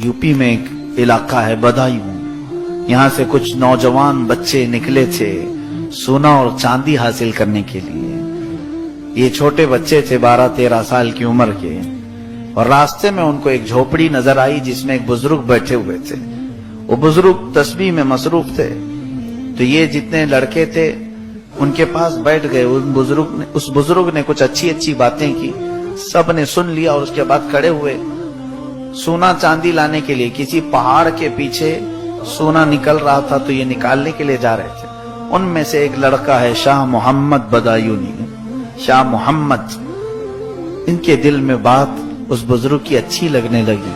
UP में एक इलाका है बदायूं, यहाँ से कुछ नौजवान बच्चे निकले थे सोना और चांदी हासिल करने के लिए। ये छोटे बच्चे थे 12-13 साल की उम्र के, और रास्ते में उनको एक झोपड़ी नजर आई जिसमें एक बुजुर्ग बैठे हुए थे। वो बुजुर्ग तस्बीह में मसरूफ थे, तो ये जितने लड़के थे उनके पास बैठ गए। उस बुजुर्ग ने कुछ अच्छी अच्छी बातें की, सब ने सुन लिया, और उसके बाद खड़े हुए सोना चांदी लाने के लिए। किसी पहाड़ के पीछे सोना निकल रहा था, तो ये निकालने के लिए जा रहे थे। उनमें से एक लड़का है शाह मोहम्मद बदायूनी, शाह मोहम्मद। इनके दिल में बात उस बुजुर्ग की अच्छी लगने लगी।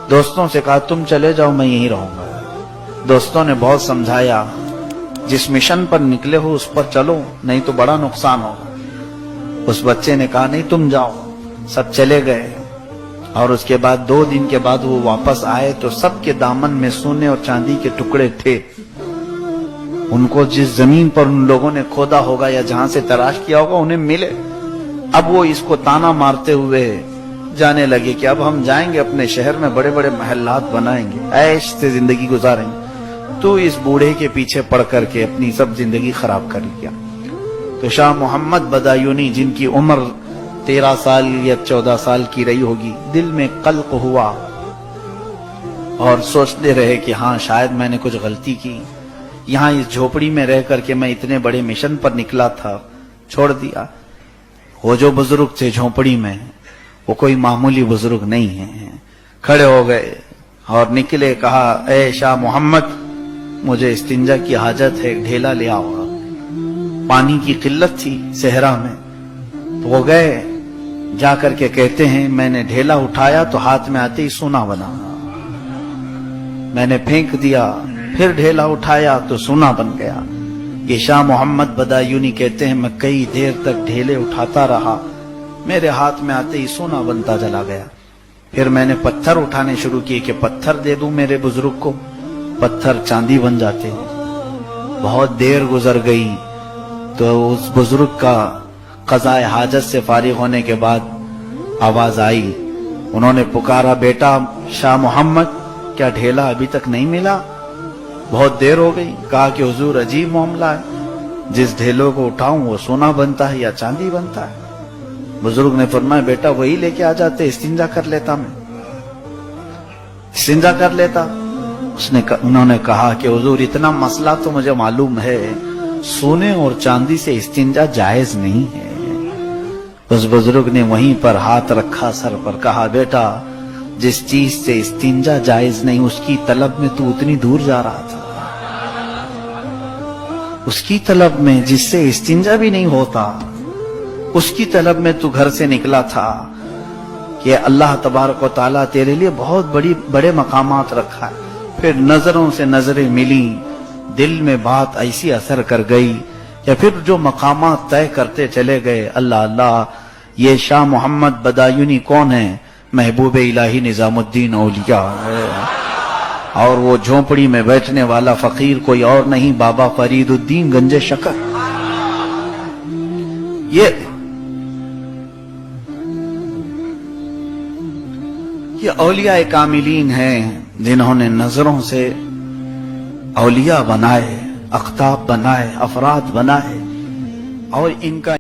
दोस्तों से कहा तुम चले जाओ, मैं यहीं रहूंगा। दोस्तों ने बहुत समझाया, जिस मिशन पर निकले हो उस पर चलो, नहीं तो बड़ा नुकसान होगा। उस बच्चे ने कहा नहीं तुम जाओ। सब चले गए, और उसके बाद 2 दिन के बाद वो वापस आए तो सबके दामन में सोने और चांदी के टुकड़े थे। उनको जिस जमीन पर उन लोगों ने खोदा होगा या जहां से तलाश किया होगा उन्हें मिले। अब वो इसको ताना मारते हुए जाने लगे कि अब हम जाएंगे अपने शहर में, बड़े बड़े महल्लात बनाएंगे, ऐश से जिंदगी गुजारेंगे। तो इस बूढ़े के पीछे पड़ करके अपनी सब जिंदगी खराब कर लिया। तो शाह मोहम्मद बदायूनी, जिनकी उम्र 13 साल या 14 साल की रही होगी, दिल में कल्क हुआ और सोचते रहे कि हाँ शायद मैंने कुछ गलती की। यहाँ इस झोपड़ी में रह करके मैं इतने बड़े मिशन पर निकला था, छोड़ दिया। वो जो बुजुर्ग थे झोपड़ी में, वो कोई मामूली बुजुर्ग नहीं है। खड़े हो गए और निकले, कहा ए शाह मोहम्मद, मुझे इस्तिंजा की हाजत है, ढेला ले आओ। पानी की किल्लत थी सहरा में, तो वो गए। जाकर के कहते हैं मैंने ढेला उठाया तो हाथ में आते ही सोना बना। मैंने फेंक दिया, फिर ढेला उठाया तो सोना बन गया। ये शाह मोहम्मद बदायूनी कहते हैं मैं कई देर तक ढेले उठाता रहा, मेरे हाथ में आते ही सोना बनता चला गया। फिर मैंने पत्थर उठाने शुरू किए कि पत्थर दे दूं मेरे बुजुर्ग को, पत्थर चांदी बन जाते। बहुत देर गुजर गई तो उस बुजुर्ग का क़ज़ाए हाजत से फारिग होने के बाद आवाज आई। उन्होंने पुकारा, बेटा शाह मोहम्मद, क्या ढेला अभी तक नहीं मिला? बहुत देर हो गई। कहा कि हुजूर अजीब मामला है, जिस ढेलों को उठाऊं वो सोना बनता है या चांदी बनता है। बुजुर्ग ने फरमाया बेटा वही लेके आ जाते, इस्तिंजा कर लेता, मैं इस्तिंजा कर लेता। उन्होंने कहा कि हुजूर इतना मसला तो मुझे मालूम है, सोने और चांदी से इस्तिंजा जायज नहीं है। उस बुजुर्ग ने वहीं पर हाथ रखा सर पर, कहा बेटा जिस चीज से इस्तिंजा जायज नहीं उसकी तलब में तू उतनी दूर जा रहा था, उसकी तलब में जिससे इस्तिंजा भी नहीं होता, उसकी तलब में तू घर से निकला था कि अल्लाह तबारक व तआला तेरे लिए बहुत बड़े मकामात रखा है। फिर नजरों से नजरें मिली, दिल में बात ऐसी असर कर गई या फिर जो मकामात तय करते चले गए। अल्लाह अल्लाह, ये शाह मोहम्मद बदायूनी कौन है? महबूब इलाही निजामुद्दीन औलिया है, और वो झोपड़ी में बैठने वाला फकीर कोई और नहीं, बाबा फरीदुद्दीन गंजे शकर। ये औलिया कामिलीन हैं जिन्होंने नजरों से औलिया बनाए, अख्ताब बनाए, अफराद बनाए, और इनका